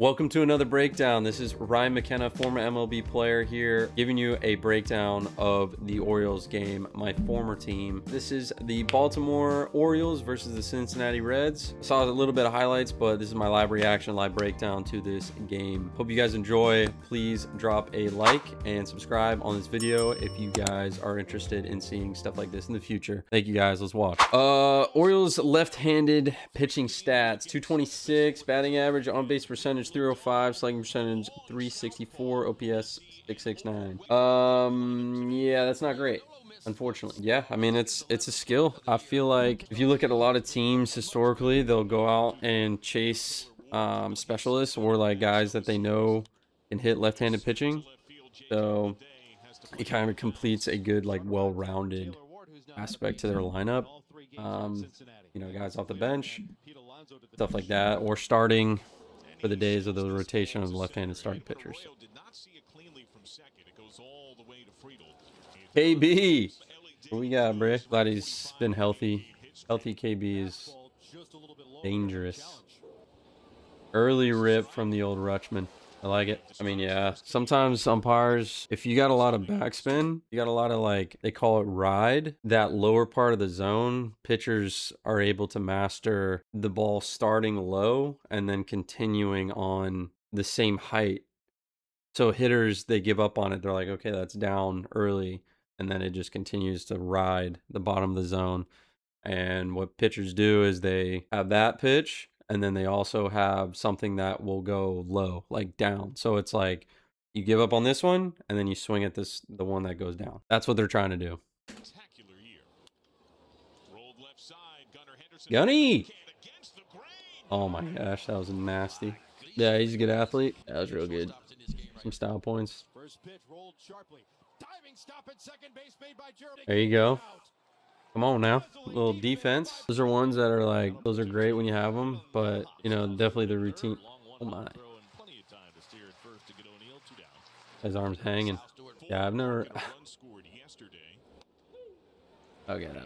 Welcome to another breakdown. This is Ryan McKenna, former MLB player here, giving you a breakdown of the Orioles game, my former team. This is the Baltimore Orioles versus the Cincinnati Reds. I saw a little bit of highlights, but this is my live reaction, live breakdown to this game. Hope you guys enjoy. Please drop a like and subscribe on this video if you guys are interested in seeing stuff like this in the future. Thank you guys. Let's watch. Orioles left-handed pitching stats: 226, batting average, on-base percentage 305, slugging percentage 364, OPS 669. Yeah, that's not great, unfortunately. Yeah, I mean, it's a skill. I feel like if you look at a lot of teams historically, they'll go out and chase specialists or like guys that they know can hit left-handed pitching. So it kind of completes a good, like, well-rounded aspect to their lineup. Guys off the bench, stuff like that, or starting for the days of the rotation of the left-handed starting pitchers. KB, what we got, bro? Glad he's been healthy. Healthy KB is dangerous. Early rip from the old Rutschman. I like it. I mean, yeah, sometimes umpires, if you got a lot of backspin, you got a lot of, like, they call it ride, that lower part of the zone, pitchers are able to master the ball starting low and then continuing on the same height. So hitters, they give up on it. They're like, okay, that's down early. And then it just continues to ride the bottom of the zone. And what pitchers do is they have that pitch, and then they also have something that will go low, like down. So it's like you give up on this one, and then you swing at the one that goes down. That's what they're trying to do. Gunny! Oh my gosh, that was nasty. Yeah, he's a good athlete. That was real good. Some style points. There you go. Come on now, a little defense. Those are ones that are like, those are great when you have them, but definitely the routine. Oh my. His arms hanging. Yeah, I've never. Okay, no.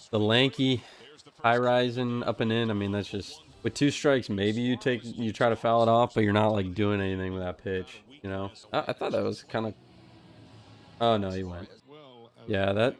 The lanky, high rising, up and in. I mean, that's just with 2 strikes. Maybe you try to foul it off, but you're not like doing anything with that pitch. I thought that was kind of. Oh no, he went. Yeah,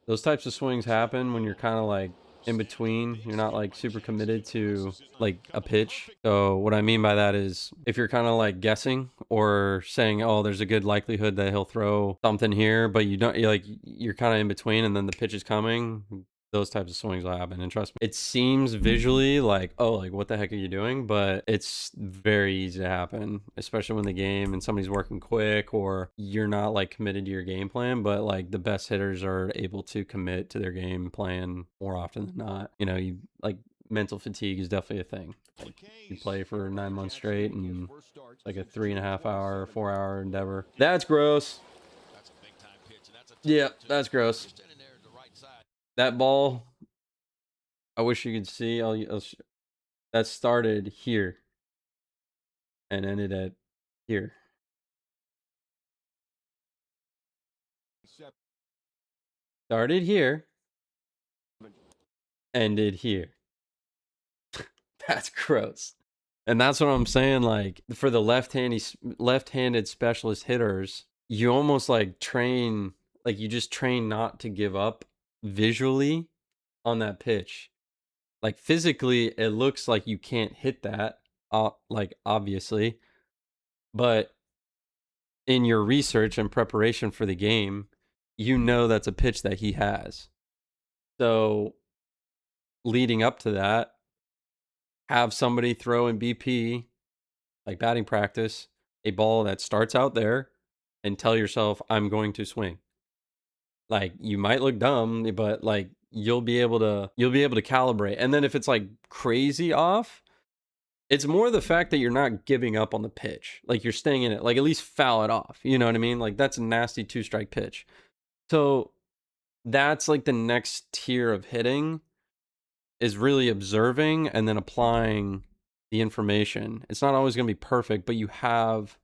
those types of swings happen when you're kind of like in between. You're not like super committed to like a pitch. So what I mean by that is if you're kind of like guessing or saying, oh, there's a good likelihood that he'll throw something here, but you're kind of in between and then the pitch is coming. Those types of swings will happen, and trust me, it seems visually like, oh, like what the heck are you doing? But it's very easy to happen, especially when the game and somebody's working quick or you're not like committed to your game plan. But like the best hitters are able to commit to their game plan more often than not. You like mental fatigue is definitely a thing. Like you play for 9 months straight and like a 3.5 hour, 4 hour endeavor. That's gross. Yeah, that's gross. That ball, I wish you could see. That started here and ended at here. Started here, ended here. That's gross. And that's what I'm saying. Like for the left-handed specialist hitters, you almost like train, like you just train not to give up visually on that pitch. Like physically, it looks like you can't hit that, like obviously, but in your research and preparation for the game, that's a pitch that he has. So leading up to that, have somebody throw in BP, like batting practice, a ball that starts out there and tell yourself, I'm going to swing. Like you might look dumb, but like you'll be able to calibrate. And then if it's like crazy off, it's more the fact that you're not giving up on the pitch. Like you're staying in it, like at least foul it off. You know what I mean? Like that's a nasty 2-strike pitch. So that's like the next tier of hitting is really observing and then applying the information. It's not always going to be perfect, but you have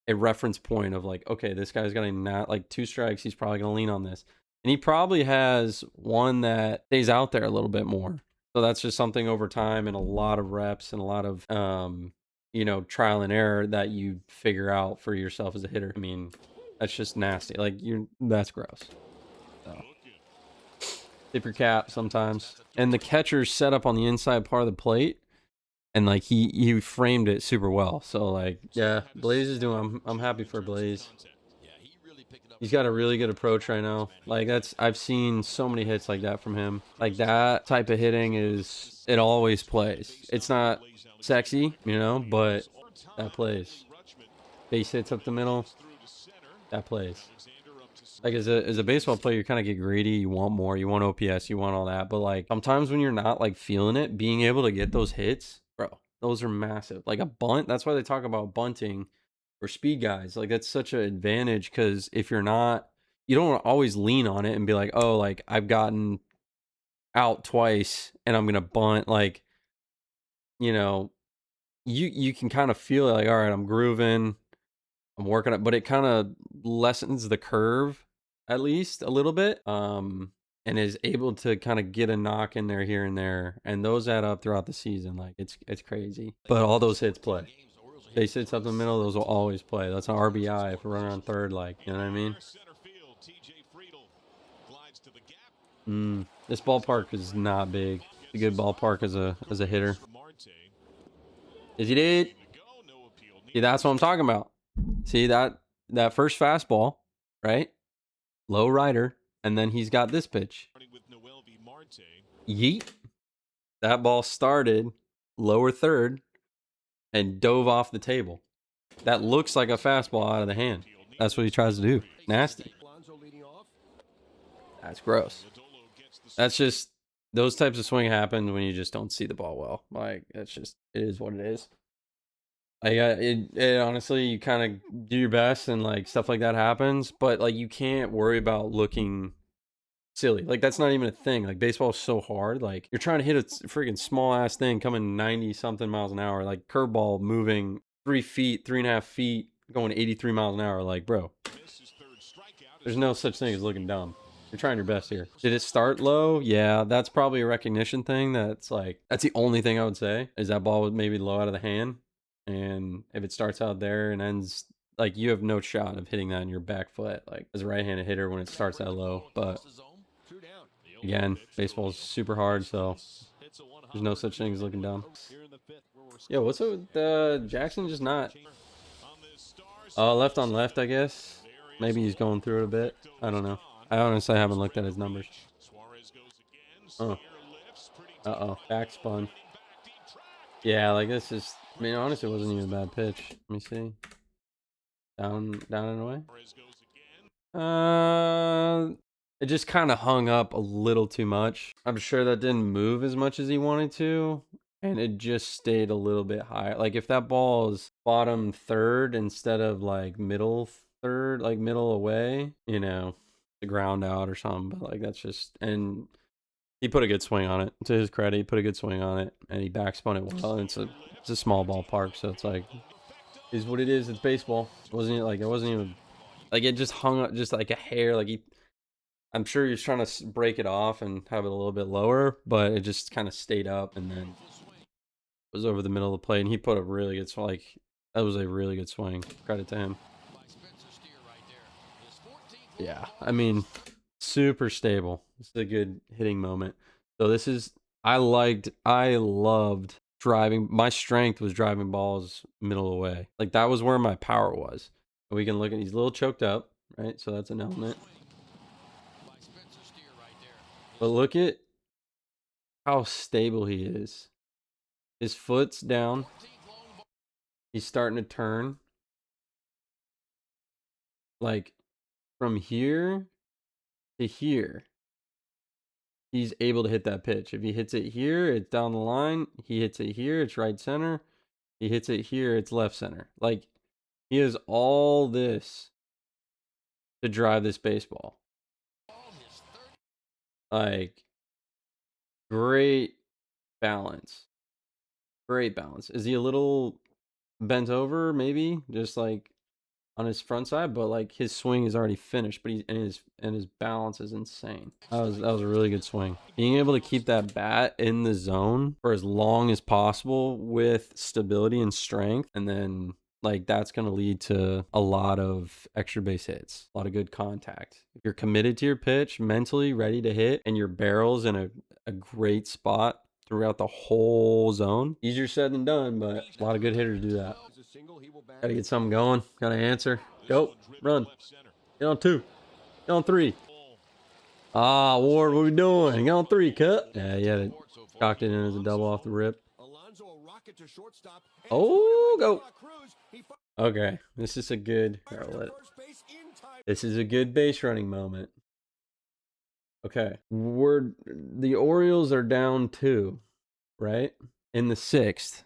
a reference point of like, okay, this guy's got like 2 strikes. He's probably going to lean on this. And he probably has one that stays out there a little bit more. So that's just something over time and a lot of reps and a lot of trial and error that you figure out for yourself as a hitter. I mean, that's just nasty. Like that's gross. So tip your cap sometimes. And the catcher's set up on the inside part of the plate, and like he framed it super well. So like, yeah, Blaze is doing. I'm happy for Blaze. He's got a really good approach right now. Like I've seen so many hits like that from him. Like that type of hitting it always plays. It's not sexy, but that plays. Base hits up the middle, that plays. Like as a baseball player, you kind of get greedy. You want more. You want OPS. You want all that. But like sometimes when you're not like feeling it, being able to get those hits, bro, those are massive. Like a bunt. That's why they talk about bunting or speed guys. Like that's such an advantage because if you're not, you don't always lean on it and be like, oh, like I've gotten out twice and I'm gonna bunt. Like you can kind of feel it. Like all right, I'm grooving. I'm working it, but it kind of lessens the curve at least a little bit. And is able to kind of get a knock in there here and there, and those add up throughout the season. Like it's crazy. But all those hits play. Base hits up the middle, those will always play. That's an RBI if we're running on third, like, you know what I mean? This ballpark is not big. It's a good ballpark as a hitter. Is he did? See, that's what I'm talking about. See that first fastball, right? Low rider, and then he's got this pitch. Yeet. That ball started lower third and dove off the table. That looks like a fastball out of the hand. That's what he tries to do. Nasty. That's gross. That's just those types of swing happen when you just don't see the ball well. Like it is what it is. Like it honestly, you kind of do your best and like stuff like that happens, but like you can't worry about looking silly. Like that's not even a thing. Like baseball is so hard. Like you're trying to hit a freaking small ass thing coming 90 something miles an hour, like curveball moving 3 feet, 3.5 feet, going 83 miles an hour. Like, bro, there's no such thing as looking dumb. You're trying your best here. Did it start low? Yeah, that's probably a recognition thing. That's the only thing I would say is that ball was maybe low out of the hand. And if it starts out there and ends, like you have no shot of hitting that in your back foot, like as a right-handed hitter when it starts that low. But again, baseball is super hard, so there's no such thing as looking dumb. Yo, what's up with Jackson? Just not left on left, I guess. Maybe he's going through it a bit. I don't know. I honestly haven't looked at his numbers. Oh. Uh-oh. Backspun. Yeah, like this is... I mean, honestly, it wasn't even a bad pitch. Let me see. Down and away. It just kind of hung up a little too much. I'm sure that didn't move as much as he wanted to, and it just stayed a little bit higher. Like if that ball is bottom third instead of like middle third, like middle away, the ground out or something. But like that's just, and he put a good swing on it. To his credit, he put a good swing on it, and he backspun it well. And it's a small ballpark, so it's like is what it is. It's baseball. It wasn't even like it just hung up just like a hair. Like I'm sure he was trying to break it off and have it a little bit lower, but it just kind of stayed up and then was over the middle of the plate. And he put a really good swing. Like that was a really good swing. Credit to him. Yeah, I mean, super stable. This is a good hitting moment. So this is I loved driving. My strength was driving balls middle away. Like that was where my power was. We can look at he's a little choked up, right? So that's an element. But look at how stable he is. His foot's down. He's starting to turn. Like from here to here, he's able to hit that pitch. If he hits it here, it's down the line. He hits it here, it's right center. He hits it here, it's left center. Like he has all this to drive this baseball. Like great balance. Great balance. Is he a little bent over? Maybe just like on his front side, but like his swing is already finished, but his balance is insane. That was a really good swing. Being able to keep that bat in the zone for as long as possible with stability and strength, and then like that's going to lead to a lot of extra base hits, a lot of good contact. If you're committed to your pitch, mentally ready to hit, and your barrel's in a great spot throughout the whole zone. Easier said than done, but a lot of good hitters do that. Gotta get something going. Gotta answer. Go. Run. Get on 2. Get on 3. Ah, Ward, what are we doing? Get on 3, cut. Yeah, he had it. Cocked it in as a double off the rip. Oh, go. Okay, this is a good. This is a good base running moment. Okay, the Orioles are down 2, right? In the 6th,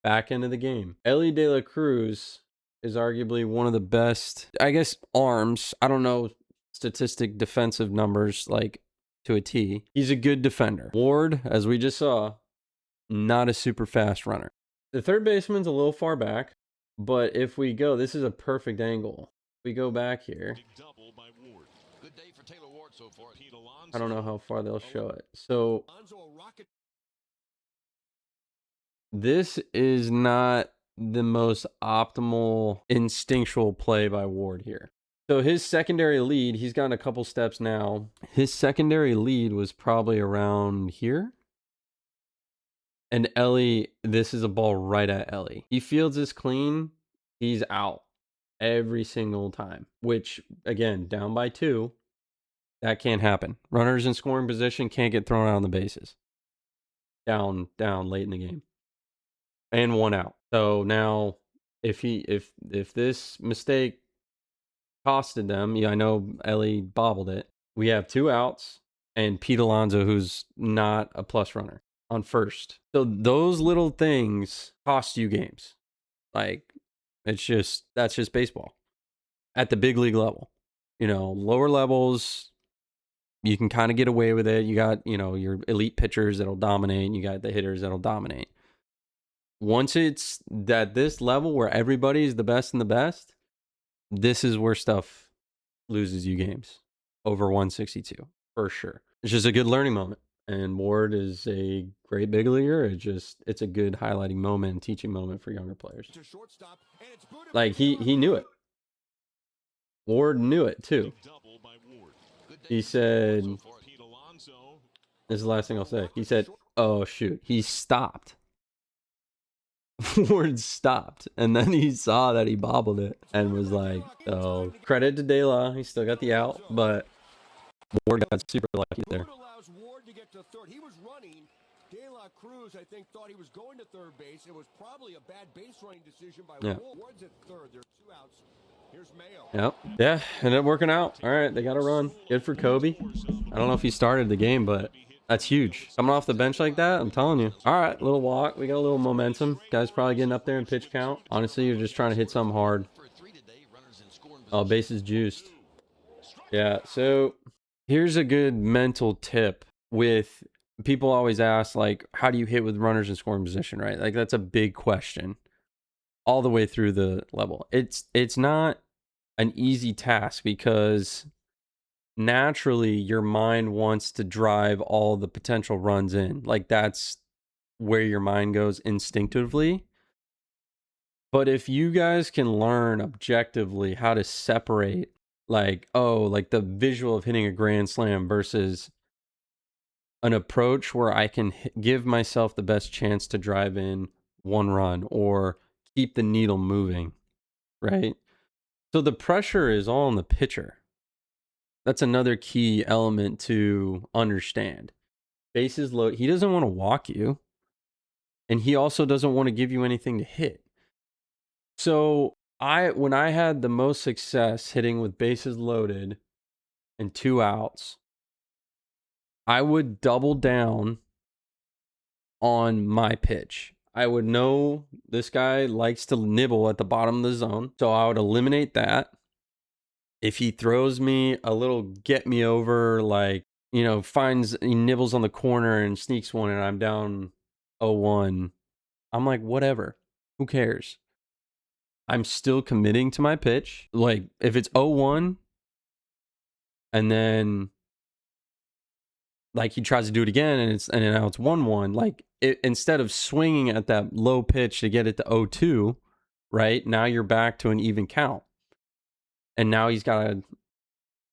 back into the game. Ellie De La Cruz is arguably one of the best, I guess, arms. I don't know statistic defensive numbers like to a T. He's a good defender. Ward, as we just saw, not a super fast runner. The third baseman's a little far back, but if we go, this is a perfect angle. If we go back here, I don't know how far they'll show it. So this is not the most optimal instinctual play by Ward here. So his secondary lead, he's gotten a couple steps now. His secondary lead was probably around here. And Ellie, this is a ball right at Ellie. He fields this clean, he's out every single time, which, again, down by 2, that can't happen. Runners in scoring position can't get thrown out on the bases. Down late in the game. And 1 out. So now, if this mistake costed them, I know Ellie bobbled it. We have 2 outs and Pete Alonso, who's not a plus runner, on first. So those little things cost you games. Like, that's just baseball at the big league level. Lower levels, you can kind of get away with it. You got, your elite pitchers that'll dominate, and you got the hitters that'll dominate. Once it's at this level where everybody's the best and the best, this is where stuff loses you games over 162 for sure. It's just a good learning moment. And Ward is a great big leaguer. It's a good highlighting moment and teaching moment for younger players. Like he knew it. Ward knew it too. He said, this is the last thing I'll say. He said, oh shoot, he stopped. Ward stopped, and then he saw that he bobbled it and was like, oh, credit to De La, he still got the out, but Ward got super lucky there. He was running. De La Cruz, I think, thought he was going to third base. It was probably a bad base running decision by Ward's at third. There are 2 outs. Here's Mayo. Yep. Yeah, ended up working out. All right, they got to run. Good for Kobe. I don't know if he started the game, but that's huge. Coming off the bench like that, I'm telling you. All right, little walk. We got a little momentum. Guys probably getting up there in pitch count. Honestly, you're just trying to hit something hard. Oh, bases juiced. Yeah, so here's a good mental tip with people always ask, like, how do you hit with runners in scoring position, right? Like, that's a big question all the way through the level. It's not an easy task because naturally your mind wants to drive all the potential runs in. Like, that's where your mind goes instinctively. But if you guys can learn objectively how to separate, like, like the visual of hitting a grand slam versus an approach where I can give myself the best chance to drive in 1 run or keep the needle moving, right? So the pressure is all on the pitcher. That's another key element to understand. Bases low. He doesn't want to walk you, and he also doesn't want to give you anything to hit. So when I had the most success hitting with bases loaded and 2 outs, I would double down on my pitch. I would know this guy likes to nibble at the bottom of the zone, so I would eliminate that. If he throws me a little get me over, like, he nibbles on the corner and sneaks one and I'm down 0-1, I'm like, whatever. Who cares? I'm still committing to my pitch. Like, if it's 0-1 and then like he tries to do it again and now it's 1-1, like instead of swinging at that low pitch to get it to 0-2, right? Now you're back to an even count. And now he's got to,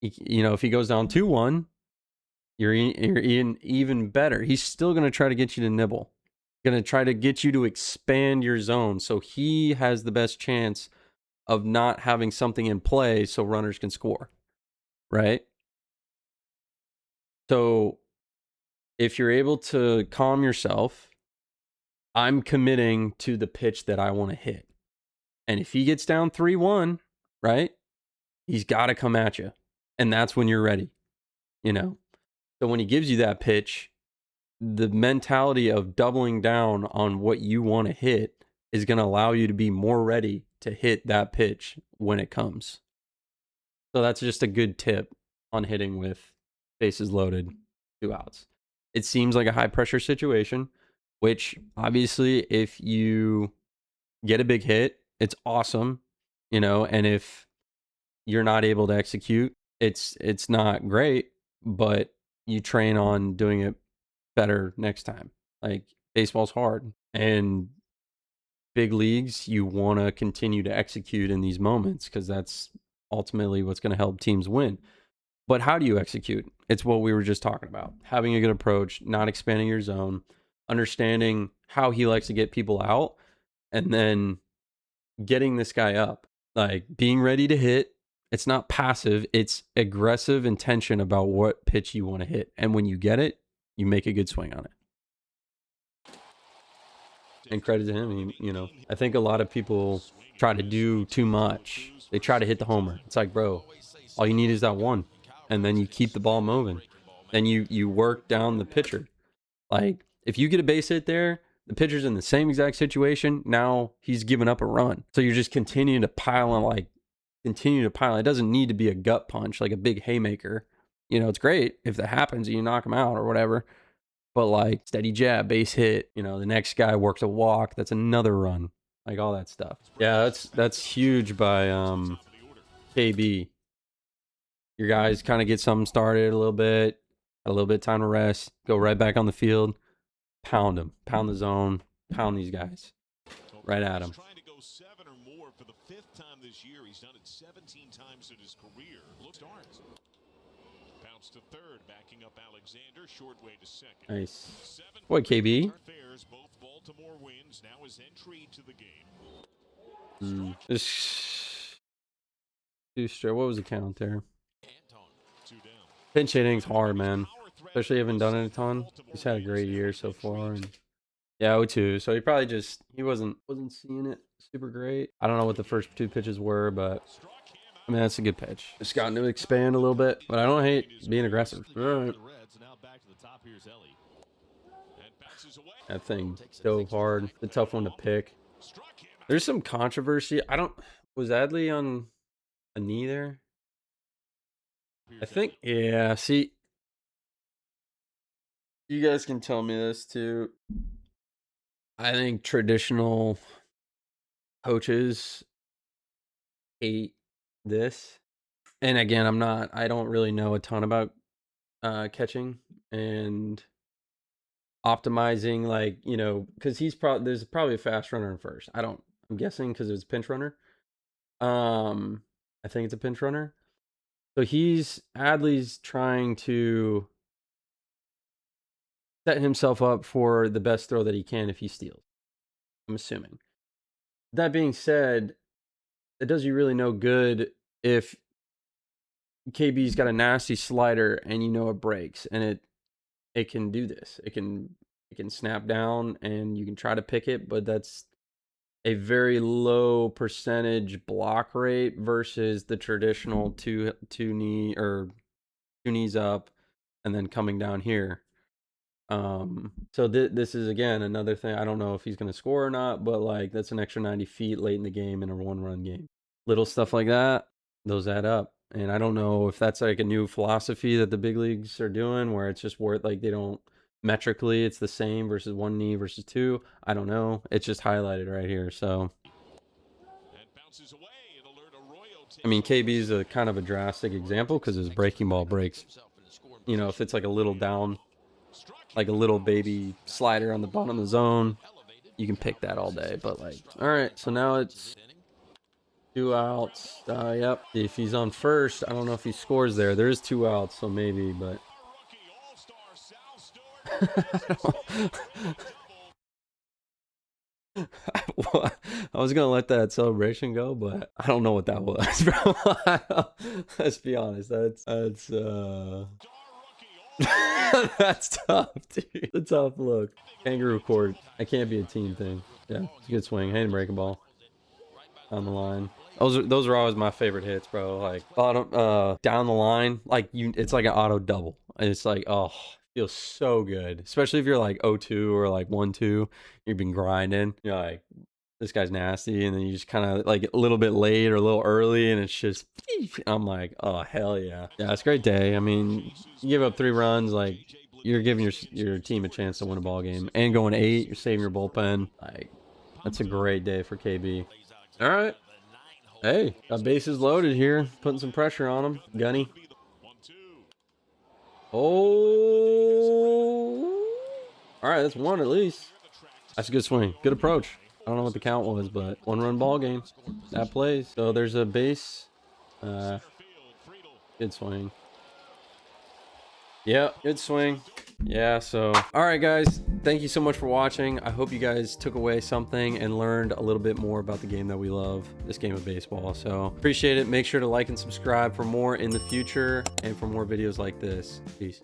if he goes down 2-1, you're even better. He's still going to try to get you to nibble. Going to try to get you to expand your zone so he has the best chance of not having something in play so runners can score, right? So if you're able to calm yourself, I'm committing to the pitch that I want to hit. And if he gets down 3-1, right, he's got to come at you. And that's when you're ready, So when he gives you that pitch, the mentality of doubling down on what you want to hit is going to allow you to be more ready to hit that pitch when it comes. So that's just a good tip on hitting with bases loaded, 2 outs. It seems like a high pressure situation, which obviously if you get a big hit, it's awesome, and if you're not able to execute, it's not great, but you train on doing it better next time. Like, baseball's hard, and big leagues, you want to continue to execute in these moments because that's ultimately what's going to help teams win. But how do you execute? It's what we were just talking about. Having a good approach, not expanding your zone, understanding how he likes to get people out, and then getting this guy up. Like, being ready to hit. It's not passive, it's aggressive intention about what pitch you want to hit. And when you get it, you make a good swing on it. And credit to him, I think a lot of people try to do too much. They try to hit the homer. It's like, bro, all you need is that one. And then you keep the ball moving. Then you work down the pitcher. Like, if you get a base hit there, the pitcher's in the same exact situation. Now he's given up a run. So you're just continuing to pile on, It doesn't need to be a gut punch, like a big haymaker. It's great if that happens and you knock him out or whatever. But like, steady jab, base hit, the next guy works a walk, that's another run. Like, all that stuff. Yeah, that's huge by KB. Your guys kind of get something started a little bit, a little bit of time to rest, go right back on the field, pound them, pound the zone, pound these guys right at them. Trying to go 7 or more for the 5th time this year. He's done it 17 times in his career. Look, starts. Bounce to third, backing up Alexander, short way to second. Nice. What, KB? Both Baltimore wins. Now his entry to the game. What was the count there? Pinch hitting's hard, man. Especially haven't done it a ton. He's had a great year so far. And yeah, 0-2. So he wasn't seeing it super great. I don't know what the first 2 pitches were, but I mean, that's a good pitch. Just gotten to expand a little bit, but I don't hate being aggressive. All right. That thing dove hard. It's a tough one to pick. There's some controversy. Was Adley on a knee there? I think, yeah. See, you guys can tell me this too. I think traditional coaches hate this. And again, I don't really know a ton about catching and optimizing, because there's probably a fast runner in first. I'm guessing because it was pinch runner. I think it's a pinch runner. So Adley's trying to set himself up for the best throw that he can if he steals, I'm assuming. That being said, it does you really no good if KB's got a nasty slider and it breaks, and it can do this. It can snap down and you can try to pick it, but that's a very low percentage block rate versus the traditional two knees up and then coming down here. So this is again another thing. I don't know if he's going to score or not, but that's an extra 90 feet late in the game in a 1-run game. Little stuff like that, those add up. And I don't know if that's like a new philosophy that the big leagues are doing, where it's just they don't metrically, it's the same versus 1 knee versus 2. I don't know. It's just highlighted right here. So bounces away. It'll alert Arroyo. I mean, KB is a kind of a drastic example because his breaking ball breaks. You know, if it's like a little down, like a little baby slider on the bottom of the zone, you can pick that all day. But like, all right, so now it's 2 outs. Yep. If he's on first, I don't know if he scores there. There's 2 outs, so maybe, but. I was gonna let that celebration go, but I don't know what that was, bro. Let's be honest. That's that's tough, dude. It's a tough look. Kangaroo court. That can't be a team thing. Yeah, it's a good swing. Hand breaking ball on the line. Those are always my favorite hits, bro. Like bottom, down the line, like it's like an auto double. And it's like, oh, feels so good, especially if you're like 0-2 or like 1-2. You've been grinding. You're like, this guy's nasty, and then you just kind of like a little bit late or a little early, and it's just, I'm like, oh hell yeah, yeah, it's a great day. I mean, you give up 3 runs, like you're giving your team a chance to win a ball game, and going 8, you're saving your bullpen. Like, that's a great day for KB. All right, hey, got bases loaded here, putting some pressure on him. Gunny. Oh, all right, that's 1 at least. That's a good swing, good approach. I don't know what the count was, but 1-run ball game. That plays. So there's a base. Good swing. Yeah, good swing. Yeah, so all right, guys, thank you so much for watching. I hope you guys took away something and learned a little bit more about the game that we love, this game of baseball. So appreciate it. Make sure to like and subscribe for more in the future and for more videos like this. Peace.